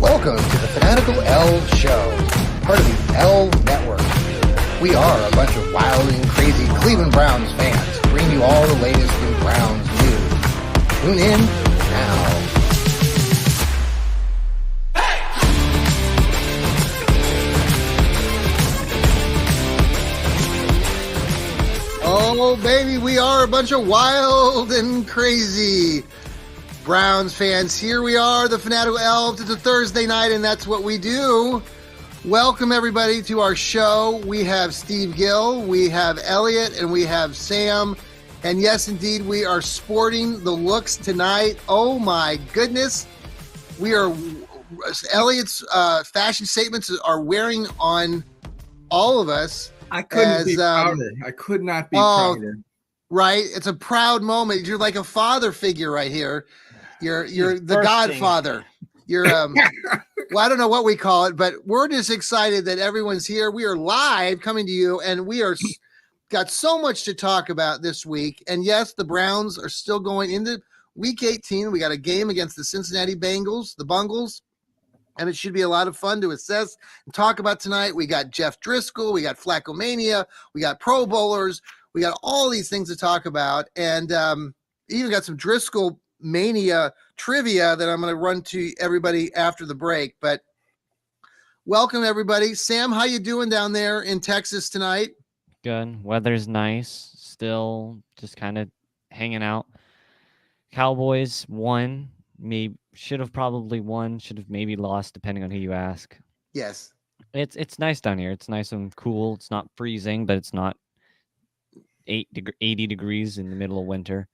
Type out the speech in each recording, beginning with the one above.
Welcome to the Fanatical Elfz Show, part of the L Network. We are a bunch of wild and crazy Cleveland Browns fans, bringing you all the latest in Browns news. Tune in now. Oh, baby, we are a bunch of wild and crazy Browns fans. Here we are, the Fanatical Elfz. It's a Thursday night, and that's what we do. Welcome, everybody, to our show. We have Steve Gill, we have Elliot, and we have Sam. And yes, indeed, we are sporting the looks tonight. Oh, my goodness. We are, Elliot's fashion statements are wearing on all of us. I couldn't be prouder. I could not be prouder. Right. It's a proud moment. You're like a father figure right here. You're the godfather. You're well, I don't know what we call it, but we're just excited that everyone's here. We are live coming to you, and we are got so much to talk about this week. And yes, the Browns are still going into week 18. We got a game against the Cincinnati Bengals, the Bungles. And it should be a lot of fun to assess and talk about tonight. We got Jeff Driskel. We got Flacco-mania. We got Pro Bowlers. We got all these things to talk about. And even got some Driskel mania trivia that I'm going to run to everybody after the break. But welcome, everybody. Sam, how you doing down there in Texas tonight? Good. Weather's nice. Still just kind of hanging out. Cowboys won. Should have probably won, should have maybe lost, depending on who you ask. Yes. It's nice down here. It's nice and cool. It's not freezing, but it's not 80 degrees in the middle of winter.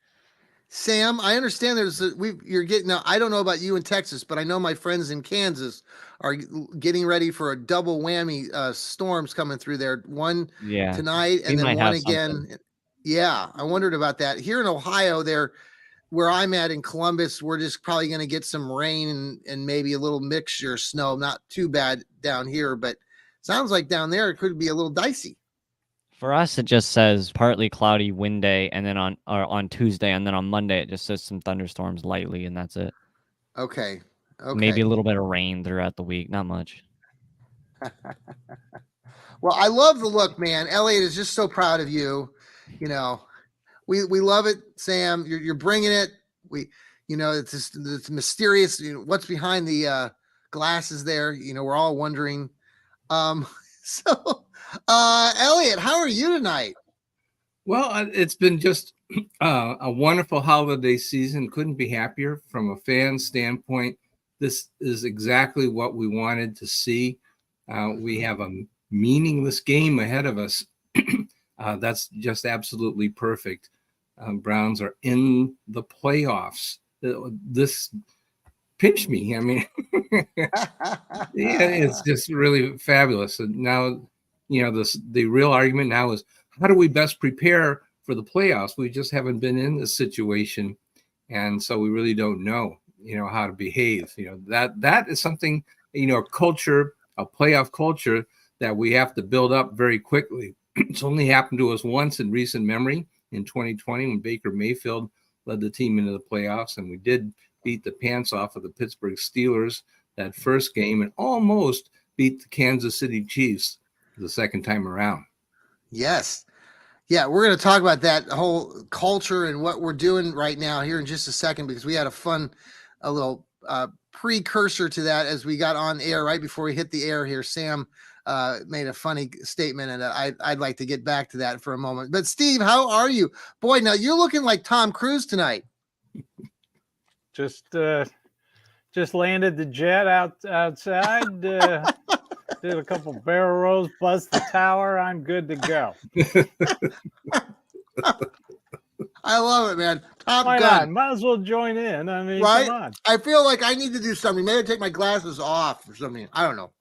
Sam, I understand you're getting now. I don't know about you in Texas, but I know my friends in Kansas are getting ready for a double whammy storms coming through there. One tonight and then one again. Something. Yeah, I wondered about that. Here in Ohio, where I'm at in Columbus, we're just probably going to get some rain and maybe a little mixture of snow. Not too bad down here, but sounds like down there it could be a little dicey. For us, it just says partly cloudy, wind day, and then on Tuesday, and then on Monday it just says some thunderstorms lightly, and that's it. Okay. Maybe a little bit of rain throughout the week, not much. Well, I love the look, man. Elliot is just so proud of you. You know. We love it, Sam. You're bringing it. It's mysterious. What's behind the glasses there? We're all wondering. So, Elliot, how are you tonight? Well, it's been just a wonderful holiday season. Couldn't be happier from a fan standpoint. This is exactly what we wanted to see. We have a meaningless game ahead of us. That's just absolutely perfect. Browns are in the playoffs. This pinched me. I mean, it's just really fabulous. And now, the real argument now is how do we best prepare for the playoffs? We just haven't been in this situation, and so we really don't know, how to behave. That is something, a culture, a playoff culture that we have to build up very quickly. It's only happened to us once in recent memory in 2020 when Baker Mayfield led the team into the playoffs, and we did beat the pants off of the Pittsburgh Steelers that first game and almost beat the Kansas City Chiefs the second time around. Yes. Yeah, we're going to talk about that whole culture and what we're doing right now here in just a second, because we had a little precursor to that as we got on air right before we hit the air here. Sam made a funny statement, and I'd like to get back to that for a moment. But Steve, how are you? Boy, now you're looking like Tom Cruise tonight. Just landed the jet outside. Did a couple barrel rolls, buzzed the tower. I'm good to go. I love it, man. Top Why gun. not? Might as well join in. I mean, right? Come on. I feel like I need to do something. Maybe take my glasses off or something. I don't know.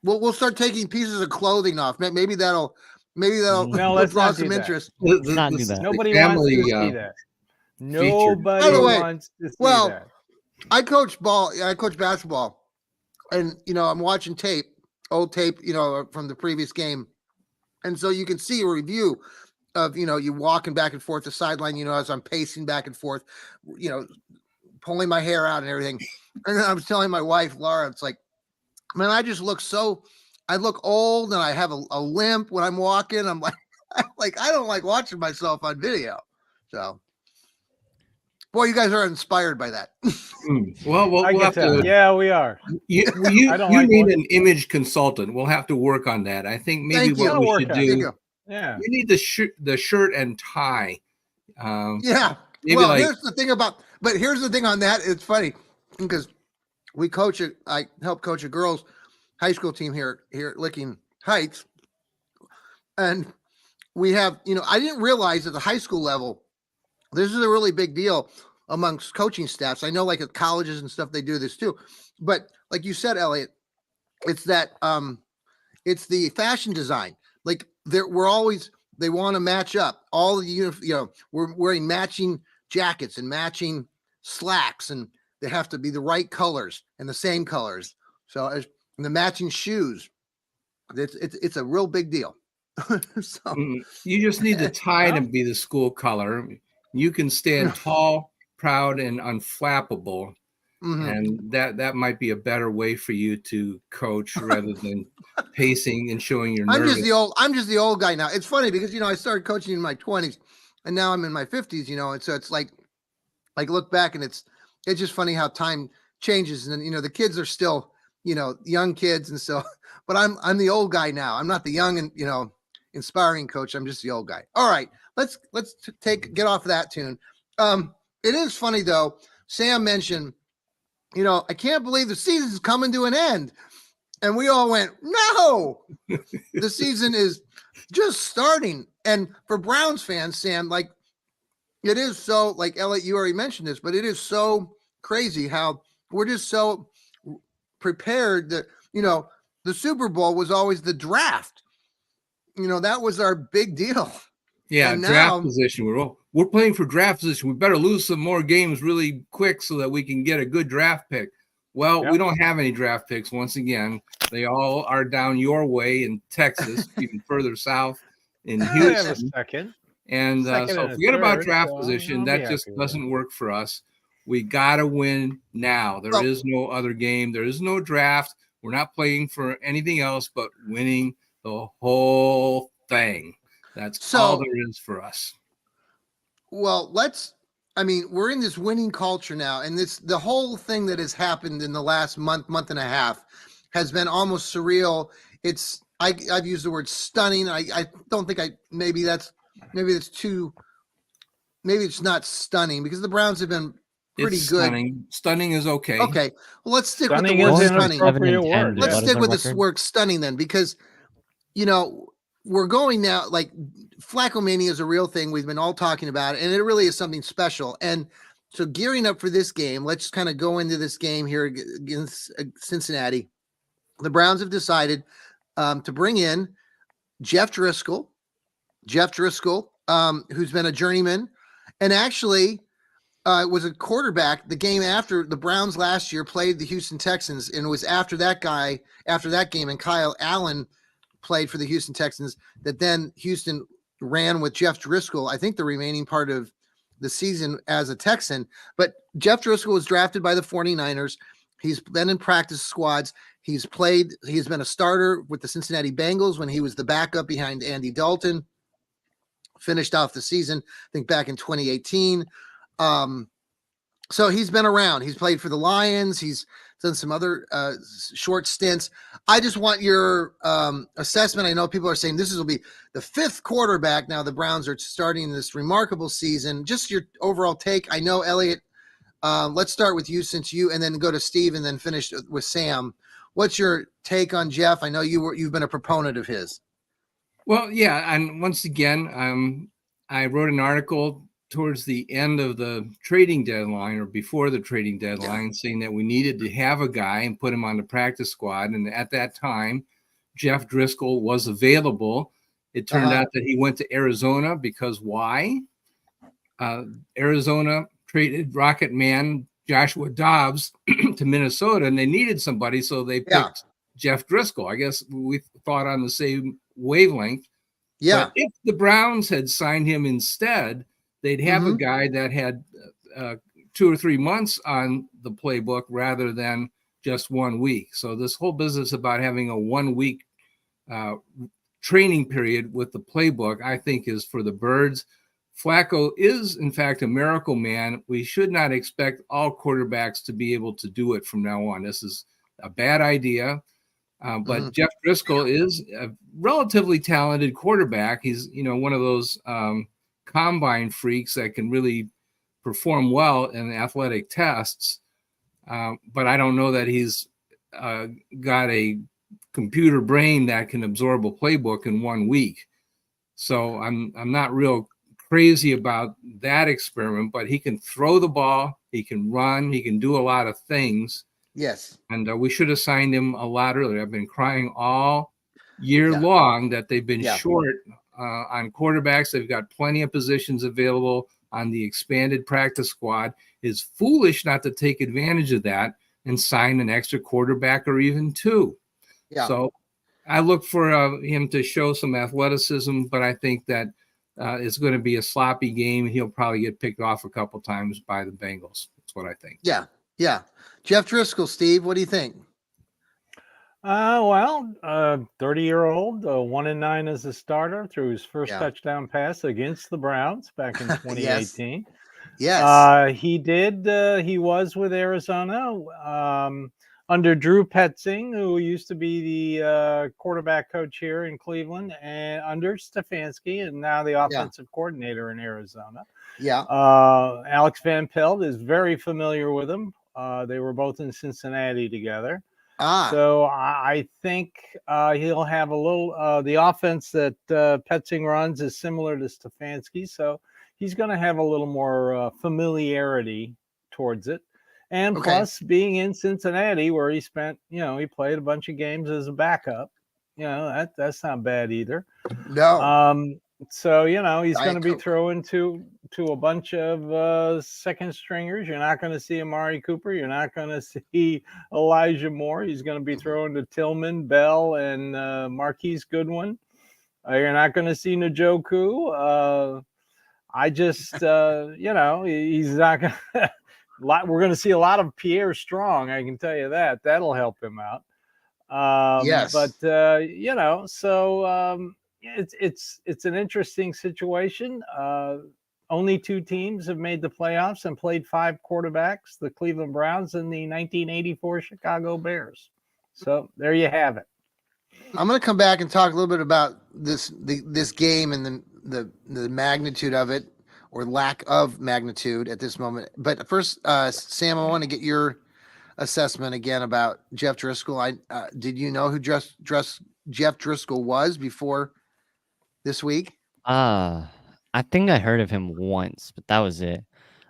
We'll start taking pieces of clothing off. Maybe that'll draw some interest. Let's not do that. Nobody wants to see that. Nobody wants to see that. I coach basketball, and I'm watching old tape, from the previous game, and so you can see a review of you walking back and forth the sideline, as I'm pacing back and forth, pulling my hair out and everything. And I was telling my wife, Laura, it's like, man, I just look I look old and I have a limp when I'm walking. I'm like, I don't like watching myself on video. So, boy, you guys are inspired by that. Well, we'll have to. Yeah, we are. You need an image consultant. We'll have to work on that. I think maybe what we should do. Yeah, you need the shirt and tie. Yeah. Well, here's the thing on that. It's funny because I help coach a girls' high school team here at Licking Heights, and we have, I didn't realize at the high school level, this is a really big deal amongst coaching staffs. I know, like at colleges and stuff, they do this too, but like you said, Elliot, it's that it's the fashion design. Like they want to match up all the we're wearing matching jackets and matching slacks, and they have to be the right colors and the same colors. So as the matching shoes, it's a real big deal. So you just need the tie to be the school color. You can stand tall, proud, and unflappable. Mm-hmm. And that might be a better way for you to coach rather than pacing and showing your nervous. I'm just the old guy now. It's funny because I started coaching in my 20s and now I'm in my 50s, and so it's like look back and it's just funny how time changes, and then the kids are still young kids, and so but I'm the old guy now. I'm not the young and inspiring coach. I'm just the old guy. All right, let's get off of that tune. It is funny though. Sam mentioned, I can't believe the season's coming to an end. And we all went, no, the season is just starting. And for Browns fans, Sam, like it is so, like Elliot, you already mentioned this, but it is so crazy how we're just so prepared that, the Super Bowl was always the draft. That was our big deal. Yeah, draft position. We're playing for draft position. We better lose some more games really quick so that we can get a good draft pick. Well, we don't have any draft picks. Once again, they all are down your way in Texas, even further south in Houston. And so forget about draft position. That just doesn't work for us. We got to win now. There is no other game. There is no draft. We're not playing for anything else but winning the whole thing. That's all there is for us. Well, we're in this winning culture now, and the whole thing that has happened in the last month and a half has been almost surreal. I've used the word stunning. I don't think maybe it's not stunning because the Browns have been pretty good. Stunning is okay. Okay. Well, let's stick with the word stunning. Let's stick with the word stunning then, because we're going now, like Flacco-mania is a real thing. We've been all talking about it, and it really is something special. And so gearing up for this game, let's kind of go into this game here against Cincinnati. The Browns have decided to bring in Jeff Driskel, who's been a journeyman, and actually was a quarterback the game after the Browns last year played the Houston Texans, and it was after that game, and Kyle Allen played for the Houston Texans, that then Houston ran with Jeff Driskel, I think the remaining part of the season as a Texan. But Jeff Driskel was drafted by the 49ers. He's been in practice squads. He's been a starter with the Cincinnati Bengals when he was the backup behind Andy Dalton. Finished off the season, I think, back in 2018. So he's been around. He's played for the Lions. He's done some other short stints. I just want your assessment. I know people are saying this will be the fifth quarterback. Now the Browns are starting this remarkable season. Just your overall take. I know, Elliot, let's start with you and then go to Steve and then finish with Sam. What's your take on Jeff? I know you've been a proponent of his. Well, yeah. And once again, I wrote an article towards the end of the trading deadline or before the trading deadline saying that we needed to have a guy and put him on the practice squad. And at that time, Jeff Driskel was available. It turned out that he went to Arizona because why? Arizona traded Rocket Man Joshua Dobbs to Minnesota, and they needed somebody, so they picked Jeff Driskel. I guess we thought on the same wavelength. Yeah. But if the Browns had signed him instead, they'd have a guy that had 2 or 3 months on the playbook rather than just 1 week. So this whole business about having a 1 week training period with the playbook, I think, is for the birds. Flacco is, in fact, a miracle man. We should not expect all quarterbacks to be able to do it from now on. This is a bad idea. But Jeff Driskel is a relatively talented quarterback. He's, one of those combine freaks that can really perform well in athletic tests. But I don't know that he's got a computer brain that can absorb a playbook in 1 week. So I'm not real crazy about that experiment, but he can throw the ball, he can run, he can do a lot of things. Yes. And we should have signed him a lot earlier. I've been crying all year long that they've been short on quarterbacks. They've got plenty of positions available on the expanded practice squad. It's foolish not to take advantage of that and sign an extra quarterback or even two. Yeah. So I look for him to show some athleticism, but I think that it's going to be a sloppy game. He'll probably get picked off a couple times by the Bengals. That's what I think. Yeah. Yeah. Jeff Driskel, Steve, what do you think? 30-year-old, 1-9 as a starter through his first touchdown pass against the Browns back in 2018. Yes. He was with Arizona under Drew Petzing, who used to be the quarterback coach here in Cleveland, and under Stefanski, and now the offensive coordinator in Arizona. Yeah. Alex Van Pelt is very familiar with him. They were both in Cincinnati together. So I think he'll have a little the offense that Petzing runs is similar to Stefanski. So he's going to have a little more familiarity towards it. And plus being in Cincinnati where he spent, he played a bunch of games as a backup, that's not bad either. No. So, he's going to be throwing to a bunch of second stringers. You're not going to see Amari Cooper. You're not going to see Elijah Moore. He's going to be throwing to Tillman, Bell, and Marquise Goodwin. You're not going to see Njoku. I just, he's not going to. We're going to see a lot of Pierre Strong. I can tell you that. That'll help him out. Yes. But, it's an interesting situation. Only two teams have made the playoffs and played 5 quarterbacks, the Cleveland Browns and the 1984 Chicago Bears. So there you have it. I'm going to come back and talk a little bit about this game and the magnitude of it or lack of magnitude at this moment. But first, Sam, I want to get your assessment again about Jeff Driskel. Did you know who Jeff Driskel was before this week? I think I heard of him once, but that was it.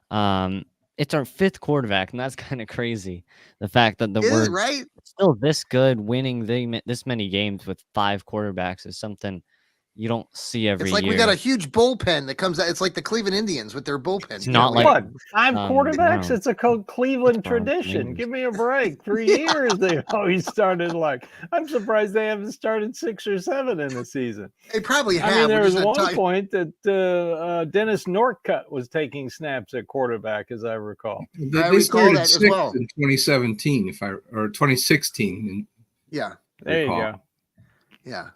It's our 5th quarterback, and that's kind of crazy. The fact that we're right? still this good, winning this many games with 5 quarterbacks is something you don't see every year. It's like we got a huge bullpen that comes out. It's like the Cleveland Indians with their bullpen. It's not like what? 5 quarterbacks? No. It's a Cleveland tradition. Give me a break. 3 years they always started like. I'm surprised they haven't started 6 or 7 in the season. They probably have. I mean, there was one point that Dennis Northcutt was taking snaps at quarterback, as I recall. They started that 6 in 2017, or 2016. Yeah. There you go. Yeah.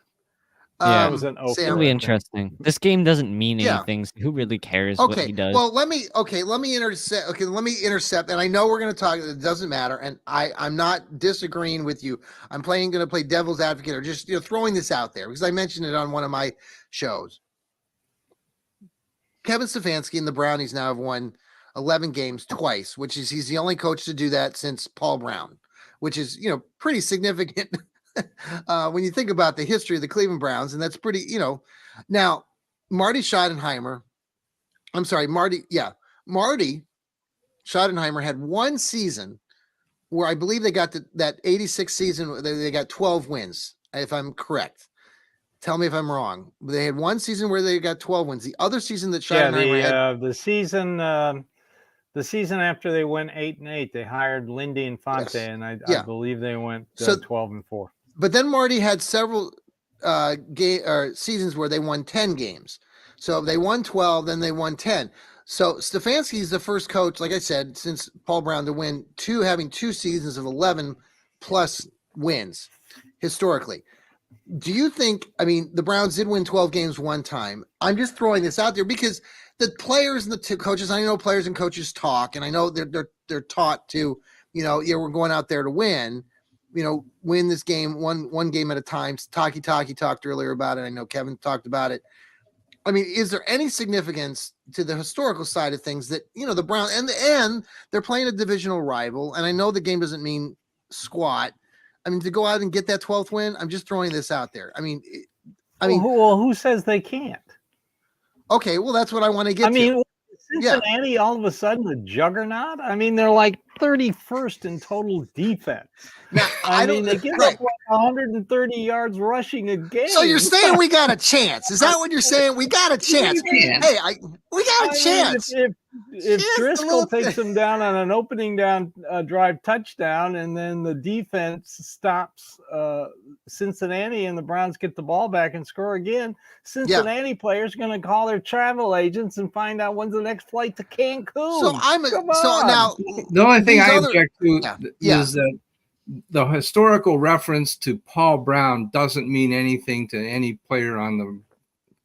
Yeah, it'll be interesting. This game doesn't mean anything. So who really cares what he does? Well, let me intercept. Let me intercept. And I know we're going to talk. It doesn't matter. And I'm not disagreeing with you. I'm going to play devil's advocate or just throwing this out there because I mentioned it on one of my shows. Kevin Stefanski and the Brownies now have won 11 games twice, which is he's the only coach to do that since Paul Brown, which is pretty significant. When you think about the history of the Cleveland Browns, and that's pretty, now Marty Schottenheimer had one season where I believe they got that 86 season, they got 12 wins, if I'm correct. Tell me if I'm wrong. They had one season where they got 12 wins. The other season that Schottenheimer had. The season after they went 8-8, they hired Lindy Infante, and I believe they went 12-4. But then Marty had several seasons where they won 10 games. So they won 12, then they won 10. So Stefanski is the first coach, like I said, since Paul Brown to win having 2 seasons of 11 plus wins historically. Do you think, I mean, the Browns did win 12 games one time. I'm just throwing this out there because the players and the 2 coaches, I know players and coaches talk, and I know they're taught to, we're going out there to win, win this game one game at a time. Taki talked earlier about it. I know Kevin talked about it. I mean, is there any significance to the historical side of things that, the Browns and they're playing a divisional rival, and I know the game doesn't mean squat. I mean, to go out and get that 12th win, I'm just throwing this out there. I mean, who says they can't? Okay, well, that's what I want to get to. I mean, Cincinnati all of a sudden a juggernaut? I mean, they're like 31st in total defense. Now, they give up like 130 yards rushing a game. So you're saying we got a chance? Is that what you're saying? We got a chance. Hey, we got a chance. If Driskel takes them down on an opening down drive touchdown, and then the defense stops Cincinnati, and the Browns get the ball back and score again, Cincinnati players are going to call their travel agents and find out when's the next flight to Cancun. So now the only thing I object to is that the historical reference to Paul Brown doesn't mean anything to any player on the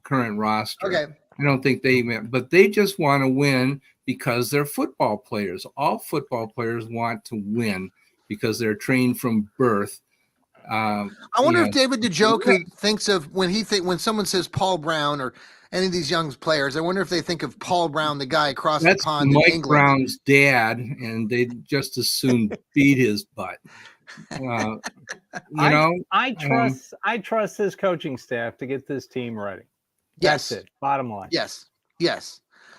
current roster. Okay. I don't think they meant, but they just want to win because they're football players. All football players want to win because they're trained from birth. I wonder if David DeJoke thinks of when someone says Paul Brown or any of these young players, I wonder if they think of Paul Brown, the guy across the pond in England. Mike Brown's dad, and they just as soon beat his butt. I trust his coaching staff to get this team ready. That's it. Bottom line. Yes.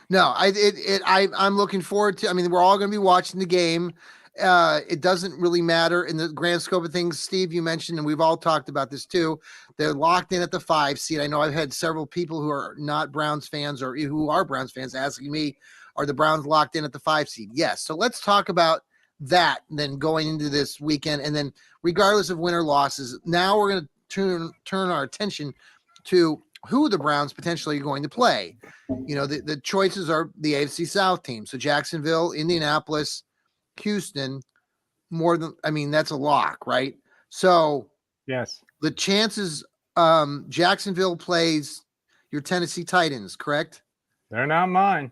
No, I'm looking forward to. I mean, we're all going to be watching the game. It doesn't really matter in the grand scope of things. Steve, you mentioned, and we've all talked about this too. They're locked in at the 5 seed. I know I've had several people who are not Browns fans or who are Browns fans asking me, are the Browns locked in at the 5 seed? Yes. So let's talk about that then going into this weekend. And then regardless of win or losses, now we're going to turn our attention to who the Browns potentially are going to play. The choices are the AFC South team. So Jacksonville, Indianapolis, Houston, that's a lock, right? So yes, the chances Jacksonville plays your Tennessee Titans, correct? They're not mine.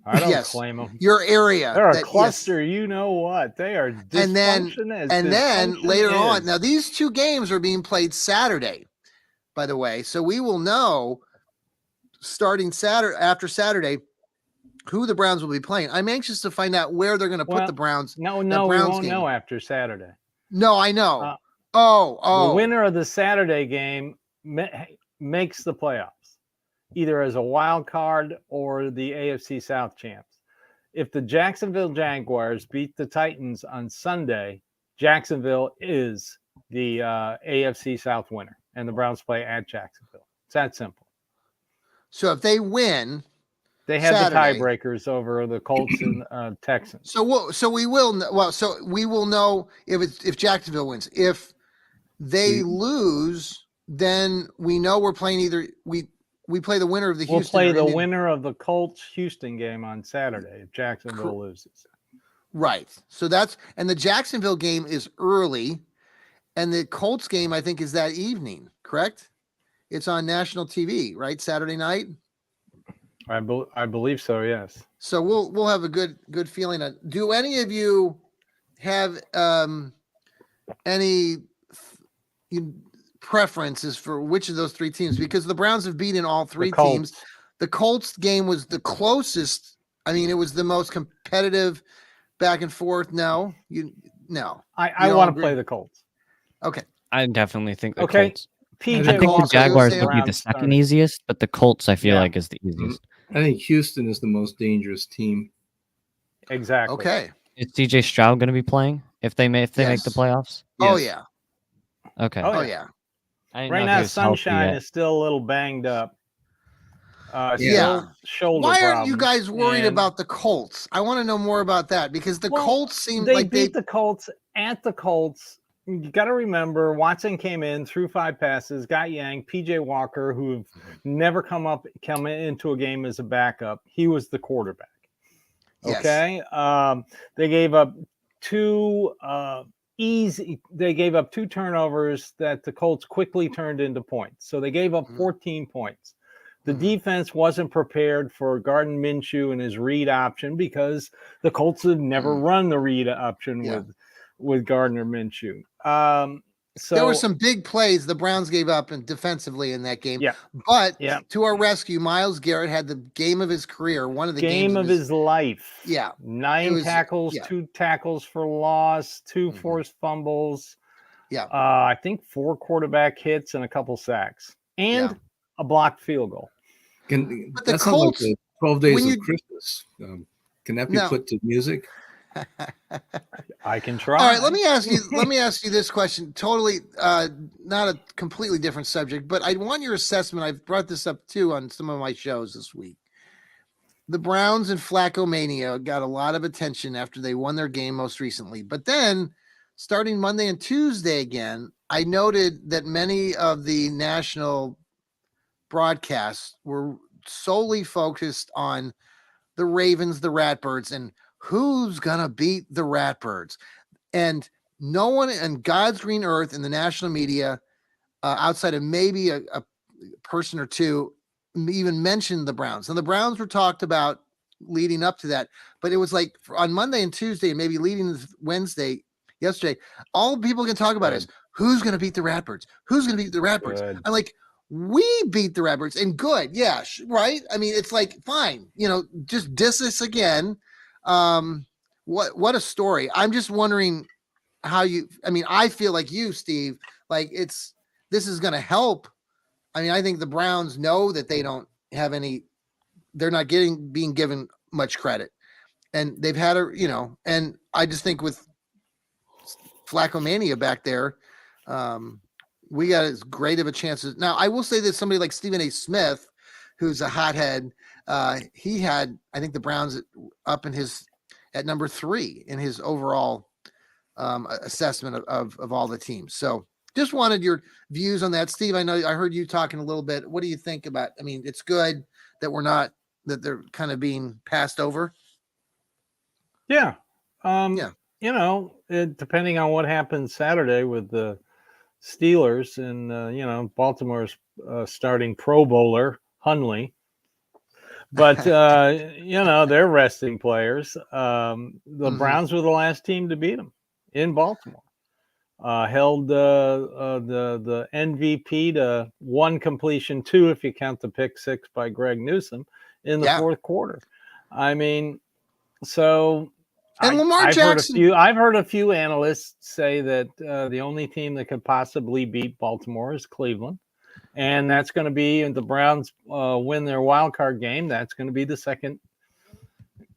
I don't claim them. Your area. They're a cluster. Yes. You know what? They are dysfunction. And then later on, now these 2 games are being played Saturday, by the way. So we will know starting after Saturday who the Browns will be playing. I'm anxious to find out where they're going to put the Browns. No, we won't know after Saturday. No, I know. The winner of the Saturday game makes the playoffs, either as a wild card or the AFC South champs. If the Jacksonville Jaguars beat the Titans on Sunday, Jacksonville is the AFC South winner, and the Browns play at Jacksonville. It's that simple. So if they win, they have Saturday, the tiebreakers over the Colts and Texans. So we will know if Jacksonville wins. If they lose, then we know we're playing either we play the winner of the Houston. We'll play the winner of the Colts-Houston game on Saturday if Jacksonville loses. Right. So and the Jacksonville game is early, and the Colts game I think is that evening. Correct? It's on national TV, right? Saturday night. I believe so. Yes. So we'll have a good feeling. Do any of you have any preferences for which of those 3 teams? Because the Browns have beaten all 3 teams. The Colts game was the closest. I mean, it was the most competitive back and forth. No. I want to play the Colts. Okay. I definitely think the Colts. I think the Jaguars would be the second easiest, but the Colts I feel like is the easiest. I think Houston is the most dangerous team. Exactly. Okay. Is CJ Stroud going to be playing if they make the playoffs? Yes. Oh yeah. Okay. Oh yeah. Right now, Sunshine is still a little banged up. Shoulder Why aren't you guys worried about the Colts? I want to know more about that because the Colts seem they beat the Colts at the Colts you got to remember Watson came in, threw 5 passes, got yanked. PJ Walker, who never come into a game as a backup, he was the quarterback. Okay. Yes. They gave up 2 turnovers that the Colts quickly turned into points. So they gave up 14 points. The defense wasn't prepared for Gardner Minshew and his read option because the Colts had never run the read option with Gardner Minshew. So there were some big plays the Browns gave up and defensively in that game. Yeah. But to our rescue, Myles Garrett had the game of his career, one of the game of his life. Yeah. 9 tackles, 2 tackles for loss, 2 forced fumbles. Yeah. I think 4 quarterback hits and a couple sacks and a blocked field goal. But the Colts, like the 12 days of Christmas. Can that be put to music? I can try. All right, let me ask you this question. Totally not a completely different subject, but I want your assessment. I've brought this up too on some of my shows this week. The Browns and Flacco Mania got a lot of attention after they won their game most recently. But then starting Monday and Tuesday again, I noted that many of the national broadcasts were solely focused on the Ravens, the Ratbirds, and who's gonna beat the Ratbirds. And no one in God's green earth in the national media, outside of maybe a person or two, even mentioned the Browns. And the Browns were talked about leading up to that, but it was like on Monday and Tuesday, and maybe leading to Wednesday, yesterday, all people can talk about is who's gonna beat the Ratbirds? Who's gonna beat the Ratbirds? Good. I'm like, we beat the Ratbirds, and good, yeah, right. I mean, it's like fine, just diss us again. What a story. I'm just wondering how I feel like you, Steve, like this is going to help. I mean, I think the Browns know that they don't have they're not being given much credit, and they've had and I just think with Flacco Mania back there, we got as great of a chance as now. I will say that somebody like Stephen A. Smith, who's a hothead, he had, I think, the Browns up at number 3 in his overall assessment of all the teams. So just wanted your views on that. Steve, I heard you talking a little bit. What do you think about, it's good that that they're kind of being passed over. Yeah. Depending on what happens Saturday with the Steelers and, Baltimore's starting Pro Bowler, Hundley. But, they're resting players. The Browns were the last team to beat them in Baltimore. Held the MVP to 1 completion, 2 if you count the pick 6 by Greg Newsome in the fourth quarter. I mean, so and Lamar Jackson. I've heard a few analysts say that the only team that could possibly beat Baltimore is Cleveland. And that's going to be, if the Browns win their wild card game, that's going to be the second.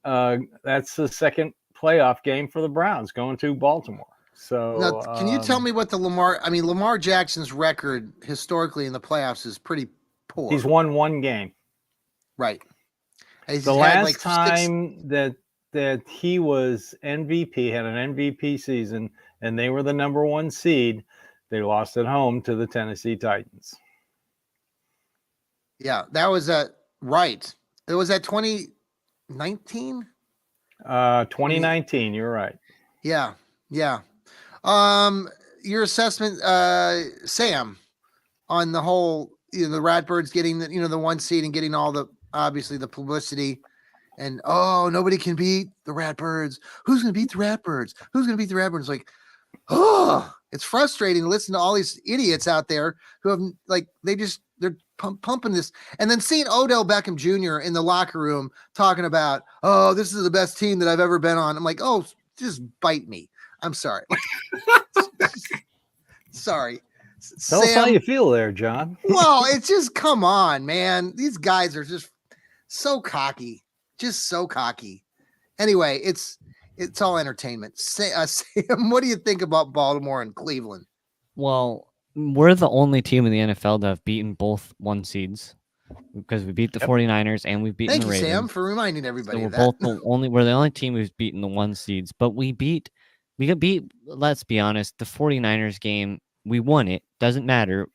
That's the second playoff game for the Browns going to Baltimore. So now, can you tell me what Lamar Jackson's record historically in the playoffs is pretty poor. He's won 1 game. Right. The last time that he was MVP, had an MVP season, and they were the number 1 seed, they lost at home to the Tennessee Titans. Yeah, that was right. It was at 2019. 2019. You're right. Yeah. Your assessment, Sam, on the whole, the Ratbirds getting the 1 seed and getting all obviously the publicity, and nobody can beat the Ratbirds. Who's going to beat the Ratbirds? Who's going to beat the Ratbirds? Like, it's frustrating to listen to all these idiots out there who have they're pumping this, and then seeing Odell Beckham Jr. in the locker room talking about, this is the best team that I've ever been on. I'm like, just bite me. I'm sorry. Sorry. Tell us how you feel there, John. Well, it's just, come on, man. These guys are just so cocky. Just so cocky. Anyway, it's all entertainment. Sam, what do you think about Baltimore and Cleveland? Well, we're the only team in the NFL to have beaten both 1 seeds, because we beat the 49ers and we've beaten the Ravens. Thank you, Sam, for reminding everybody so of that. We're the only team who's beaten the 1 seeds, but we beat We could beat, let's be honest, the 49ers game, we won it. Doesn't matter.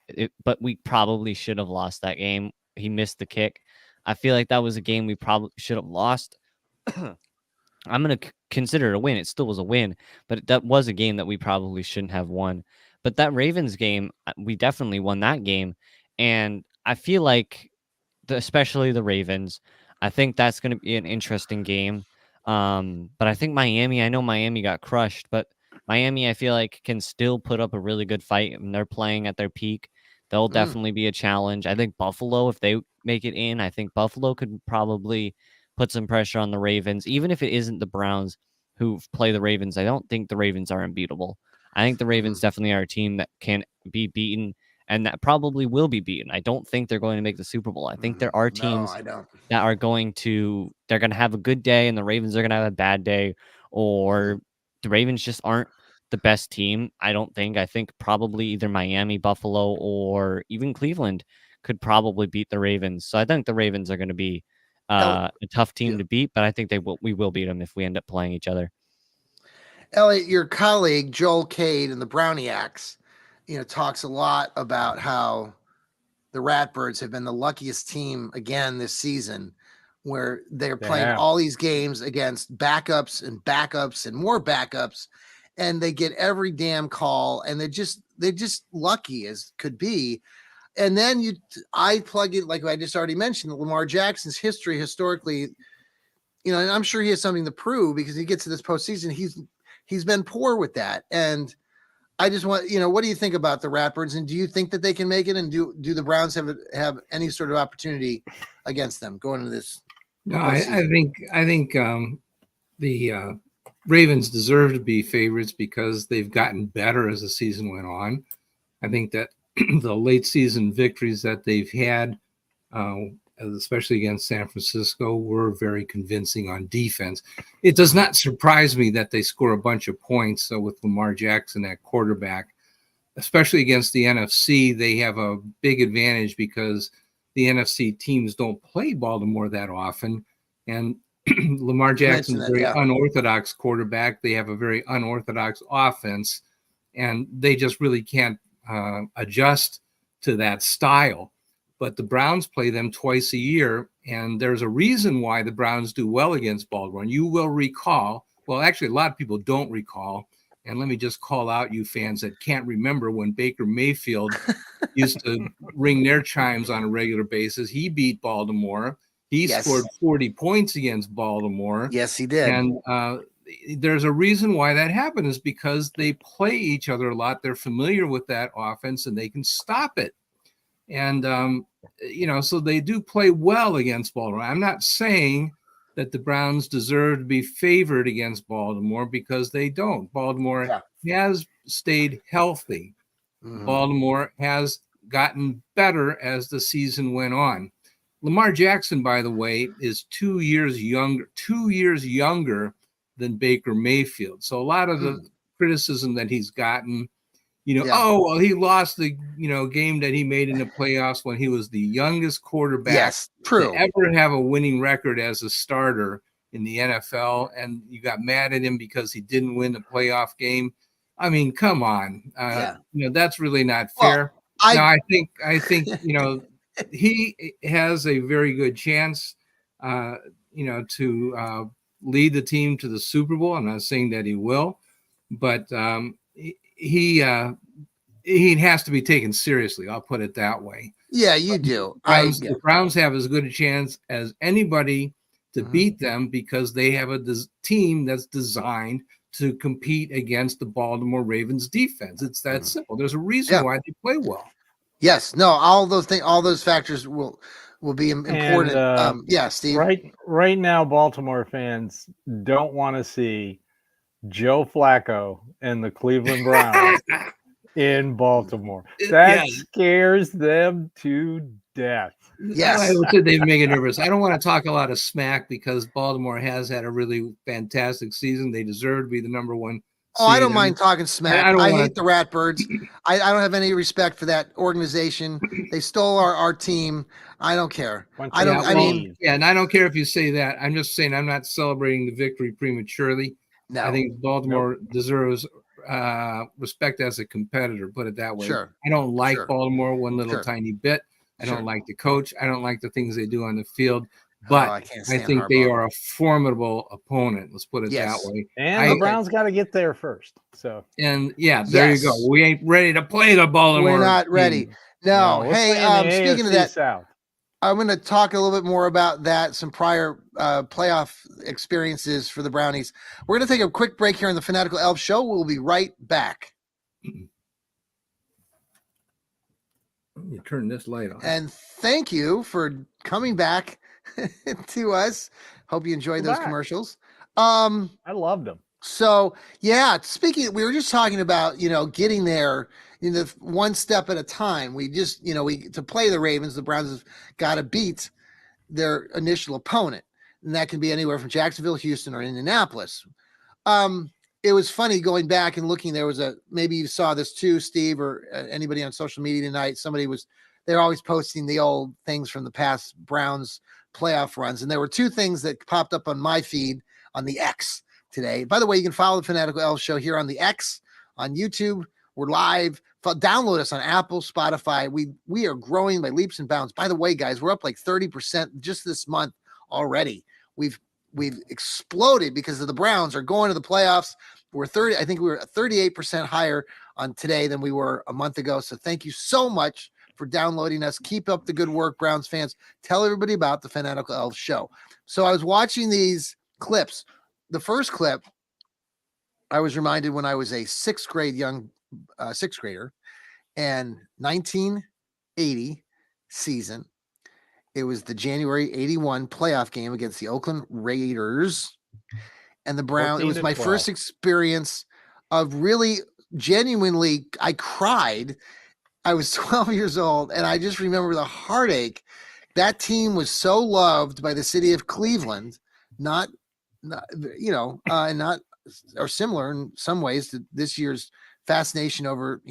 But we probably should have lost that game. He missed the kick. I feel like that was a game we probably should have lost. I'm going to consider it a win. It still was a win, but that was a game that we probably shouldn't have won. But that Ravens game, we definitely won that game. And I feel like, especially the Ravens, I think that's going to be an interesting game. But I think I know Miami got crushed, but Miami, I feel like, can still put up a really good fight, and they're playing at their peak. They'll definitely be a challenge. I think Buffalo, if they make it in, I think Buffalo could probably put some pressure on the Ravens, even if it isn't the Browns who play the Ravens. I don't think the Ravens are unbeatable. I think the Ravens definitely are a team that can be beaten and that probably will be beaten. I don't think they're going to make the Super Bowl. I think there are teams that are they're going to have a good day and the Ravens are going to have a bad day, or the Ravens just aren't the best team. I don't think. I think probably either Miami, Buffalo, or even Cleveland could probably beat the Ravens. So I think the Ravens are going to be a tough team to beat, but I think we will beat them if we end up playing each other. Elliot, your colleague Joel Cade and the Browniacs, talks a lot about how the Ratbirds have been the luckiest team again this season, where they're playing all these games against backups and more backups, and they get every damn call, and they're just lucky as could be. And then I plug it, like I just already mentioned, Lamar Jackson's history historically, and I'm sure he has something to prove because he gets to this postseason. He's been poor with that. And I just want, what do you think about the Ratbirds? And do you think that they can make it? And do the Browns have any sort of opportunity against them going into this? No, I think the Ravens deserve to be favorites because they've gotten better as the season went on. I think that the late season victories that they've had, especially against San Francisco, were very convincing on defense. It does not surprise me that they score a bunch of points with Lamar Jackson at quarterback, especially against the NFC. They have a big advantage because the NFC teams don't play Baltimore that often. And Lamar Jackson is a very unorthodox quarterback. They have a very unorthodox offense, and they just really can't adjust to that style. But the Browns play them twice a year, and there's a reason why the Browns do well against Baltimore. And you will recall, well, actually, a lot of people don't recall, and let me just call out you fans that can't remember when Baker Mayfield used to ring their chimes on a regular basis. He beat Baltimore. He scored 40 points against Baltimore. Yes, he did. And there's a reason why that happened is because they play each other a lot. They're familiar with that offense, and they can stop it. And, so they do play well against Baltimore. I'm not saying that the Browns deserve to be favored against Baltimore because they don't. Baltimore has stayed healthy. Baltimore has gotten better as the season went on. Lamar Jackson, by the way, is 2 years younger than Baker Mayfield. So a lot of the criticism that he's gotten, he lost the, game that he made in the playoffs when he was the youngest quarterback to ever have a winning record as a starter in the NFL. And you got mad at him because he didn't win the playoff game. I mean, come on. That's really not fair. Well, I think, he has a very good chance, to lead the team to the Super Bowl. I'm not saying that he will, but he has to be taken seriously. I'll put it that way. Yeah, you do. The Browns have as good a chance as anybody to beat them because they have a team that's designed to compete against the Baltimore Ravens defense. It's that simple. There's a reason why they play well. Yes, no, all those factors will be important. And, Steve. Right now, Baltimore fans don't want to see Joe Flacco and the Cleveland Browns in Baltimore. That scares them to death. Yes, they make it nervous. I don't want to talk a lot of smack because Baltimore has had a really fantastic season. They deserve to be the number one. Oh, I don't mind talking smack. I hate the Ratbirds. I don't have any respect for that organization. They stole our team. I don't care. And I don't care if you say that. I'm just saying I'm not celebrating the victory prematurely. No. I think Baltimore deserves respect as a competitor, put it that way. Sure. I don't like Baltimore one little tiny bit. I don't like the coach. I don't like the things they do on the field. But I think they are a formidable opponent. Let's put it that way. And the Browns got to get there first. So there you go. We ain't ready to play the Baltimore. We're not ready. No. Hey, speaking of that, South. I'm going to talk a little bit more about that, some prior playoff experiences for the Brownies. We're going to take a quick break here on the Fanatical Elfz Show. We'll be right back. You turn this light on. And thank you for coming back to us. Hope you enjoyed those commercials. I loved them. So, yeah, we were just talking about, getting there one step at a time. We just, to play the Ravens, the Browns have got to beat their initial opponent. And that can be anywhere from Jacksonville, Houston, or Indianapolis. It was funny going back and looking. There was maybe you saw this too, Steve, or anybody on social media tonight. They're always posting the old things from the past Browns playoff runs. And there were two things that popped up on my feed on the X today. By the way, you can follow the Fanatical Elfz Show here on the X, on YouTube. We're live. Download us on Apple, Spotify. We are growing by leaps and bounds. By the way, guys, we're up like 30% just this month already. We've exploded because of the Browns are going to the playoffs. I think we were 38% higher on today than we were a month ago. So thank you so much for downloading us. Keep up the good work, Browns fans. Tell everybody about the Fanatical Elfz Show. So I was watching these clips. The first clip, I was reminded when I was a sixth grader, and 1980 season. It was the January 81 playoff game against the Oakland Raiders and the Browns. It was my first experience of really genuinely, I cried. I was 12 years old, and I just remember the heartache. That team was so loved by the city of Cleveland, or similar in some ways to this year's fascination over,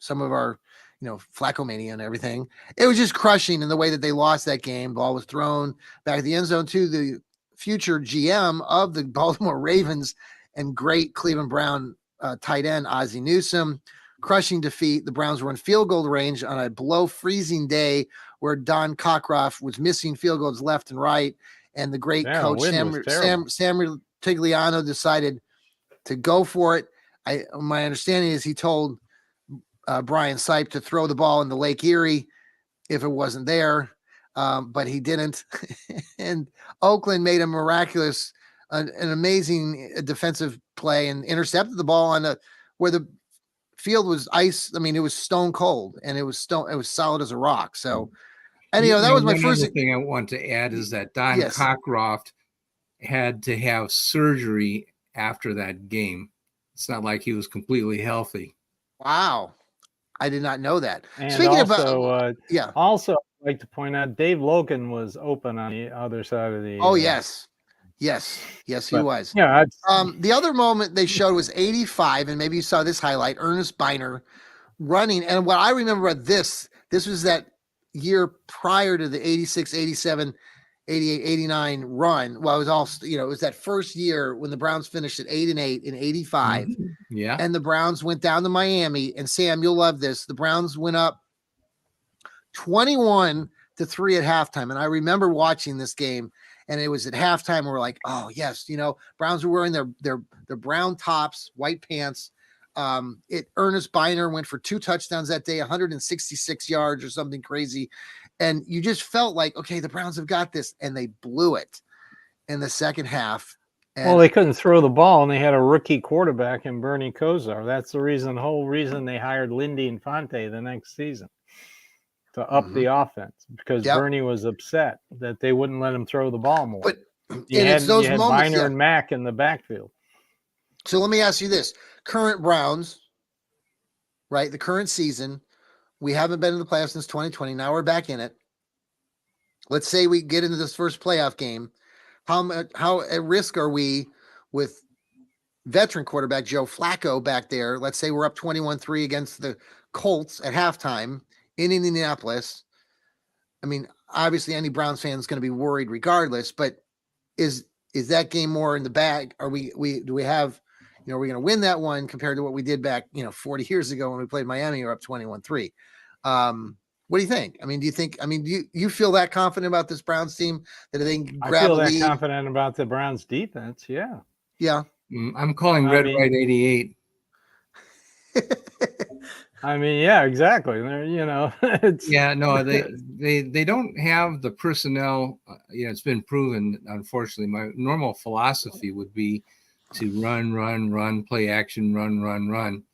some of our, Flacco-mania and everything. It was just crushing in the way that they lost that game. Ball was thrown back at the end zone to the future GM of the Baltimore Ravens and great Cleveland Brown tight end Ozzie Newsome. Crushing defeat. The Browns were in field goal range on a below freezing day where Don Cockcroft was missing field goals left and right. And the great coach Sam Tigliano decided to go for it. My understanding is he told Brian Sipe to throw the ball into Lake Erie if it wasn't there, but he didn't. And Oakland made a miraculous, an amazing defensive play and intercepted the ball on where the field was ice. I mean, it was stone cold, and it was solid as a rock. So, and that was my first thing I want to add is that Don Cockcroft had to have surgery after that game. It's not like he was completely healthy. Wow. I did not know that. And speaking also I'd like to point out Dave Logan was open on the other side of the. Oh, yes, he was. Yeah. The other moment they showed was 85, and maybe you saw this highlight, Ernest Biner running. And what I remember about this was that year prior to the 86, 87, 88, 89 run. Well, it was all, it was that first year when the Browns finished at 8-8 in 85. Mm-hmm. Yeah. And the Browns went down to Miami, and Sam, you'll love this. The Browns went up 21-3 at halftime. And I remember watching this game, and it was at halftime. And we're like, oh yes. Browns were wearing their brown tops, white pants. Ernest Biner went for 2 touchdowns that day, 166 yards or something crazy. And you just felt like, okay, the Browns have got this, and they blew it in the second half. Well, they couldn't throw the ball, and they had a rookie quarterback in Bernie Kosar. That's the whole reason they hired Lindy Infante the next season to up the offense, because Bernie was upset that they wouldn't let him throw the ball more. But you had Biner and Mack in the backfield. So let me ask you this: current Browns, right? The current season. We haven't been in the playoffs since 2020. Now we're back in it. Let's say we get into this first playoff game. How at risk are we with veteran quarterback Joe Flacco back there? Let's say we're up 21-3 against the Colts at halftime in Indianapolis. I mean, obviously any Browns fan is going to be worried regardless, but is is that game more in the bag? Are we do we have, you know, are we going to win that one compared to what we did back, 40 years ago when we played Miami, or up 21-3? What do you think? I mean, do you feel that confident about this Browns team that they can grab I feel a that lead? confident about the Browns defense. Yeah. Yeah. I'm calling Red White 88. I mean, yeah, exactly. It's they don't have the personnel. It's been proven. Unfortunately, my normal philosophy would be to run, play action, run.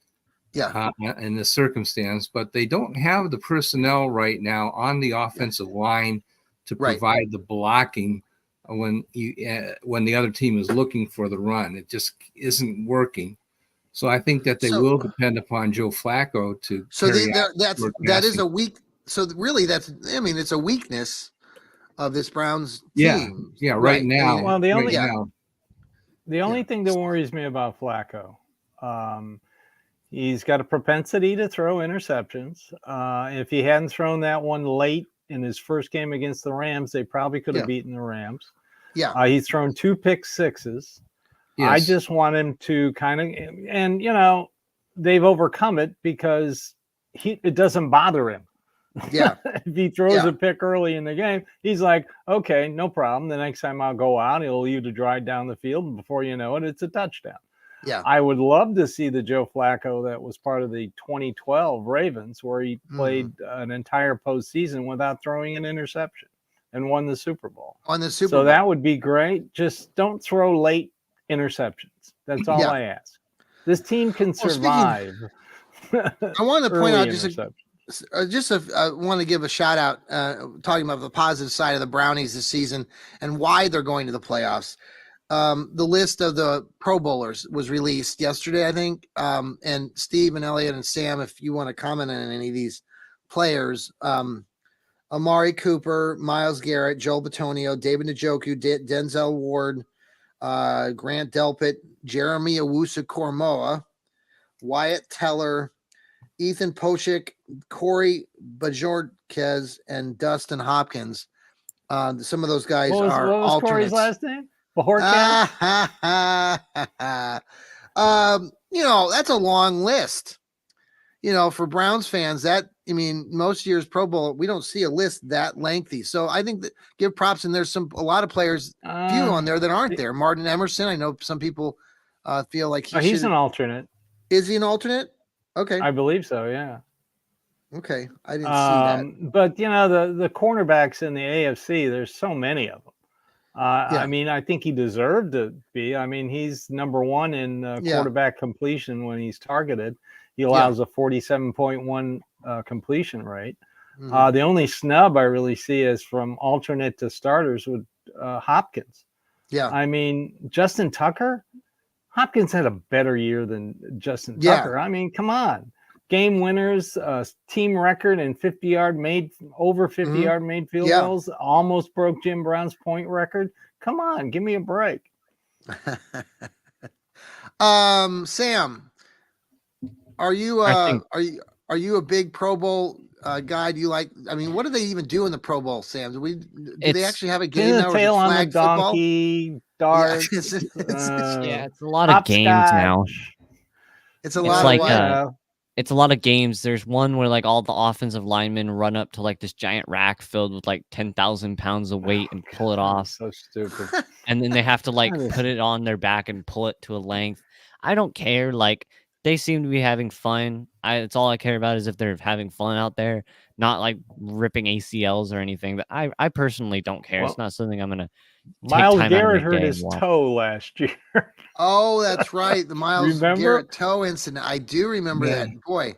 Yeah. In this circumstance, but they don't have the personnel right now on the offensive line to provide the blocking when the other team is looking for the run. It just isn't working. So I think that they will depend upon Joe Flacco to. So that is a weak. So really, it's a weakness of this Browns team. Yeah. Right now. Well, the only thing that worries me about Flacco, he's got a propensity to throw interceptions. If he hadn't thrown that one late in his first game against the Rams, they probably could have beaten the Rams. Yeah. He's thrown 2 pick sixes. Yes. I just want him to kind of, and they've overcome it because it doesn't bother him. Yeah. If he throws a pick early in the game, he's like, okay, no problem. The next time I'll go out, he'll leave to drive down the field, and before you know it, it's a touchdown. Yeah. I would love to see the Joe Flacco that was part of the 2012 Ravens, where he played an entire postseason without throwing an interception and won the Super Bowl. So that would be great. Just don't throw late interceptions. That's all I ask. This team can survive. I wanted to point out I want to give a shout out talking about the positive side of the Brownies this season and why they're going to the playoffs. The list of the Pro Bowlers was released yesterday, I think. And Steve and Elliot and Sam, if you want to comment on any of these players, Amari Cooper, Myles Garrett, Joel Bitonio, David Njoku, Denzel Ward, Grant Delpit, Jeremy Owusu-Koramoah, Wyatt Teller, Ethan Pochik, Corey Bajorquez, and Dustin Hopkins. Some of those guys are what was alternates. Corey's last name? That's a long list. For Browns fans, most years Pro Bowl, we don't see a list that lengthy. So I think that give props, and there's a lot of players, few on there that aren't there. Martin Emerson, I know some people feel like he's an alternate. Is he an alternate? Okay. I believe so, yeah. Okay. I didn't see that. But, the cornerbacks in the AFC, there's so many of them. I think he deserved to be. He's number one in quarterback completion when he's targeted. He allows a 47.1 completion rate. Mm-hmm. The only snub I really see is from alternate to starters with Hopkins. Yeah. Justin Tucker, Hopkins had a better year than Justin Tucker. Come on. Game winners, team record and 50-yard made field goals, almost broke Jim Brown's point record. Come on, give me a break. Sam, are you a big Pro Bowl guy? Do you like? What do they even do in the Pro Bowl, Sam? Do they actually have a game now? Tail on the donkey, darts. It's a lot of games now. It's a lot of it's a lot of games. There's one where all the offensive linemen run up to this giant rack filled with 10,000 pounds of weight and pull it off. So stupid. And then they have to put it on their back and pull it to a length. I don't care. They seem to be having fun. It's all I care about is if they're having fun out there, not ripping ACLs or anything. But I personally don't care. It's not something I'm gonna. Myles Garrett hurt his toe last year. Oh, that's right. The Myles Garrett toe incident. I do remember that. Boy.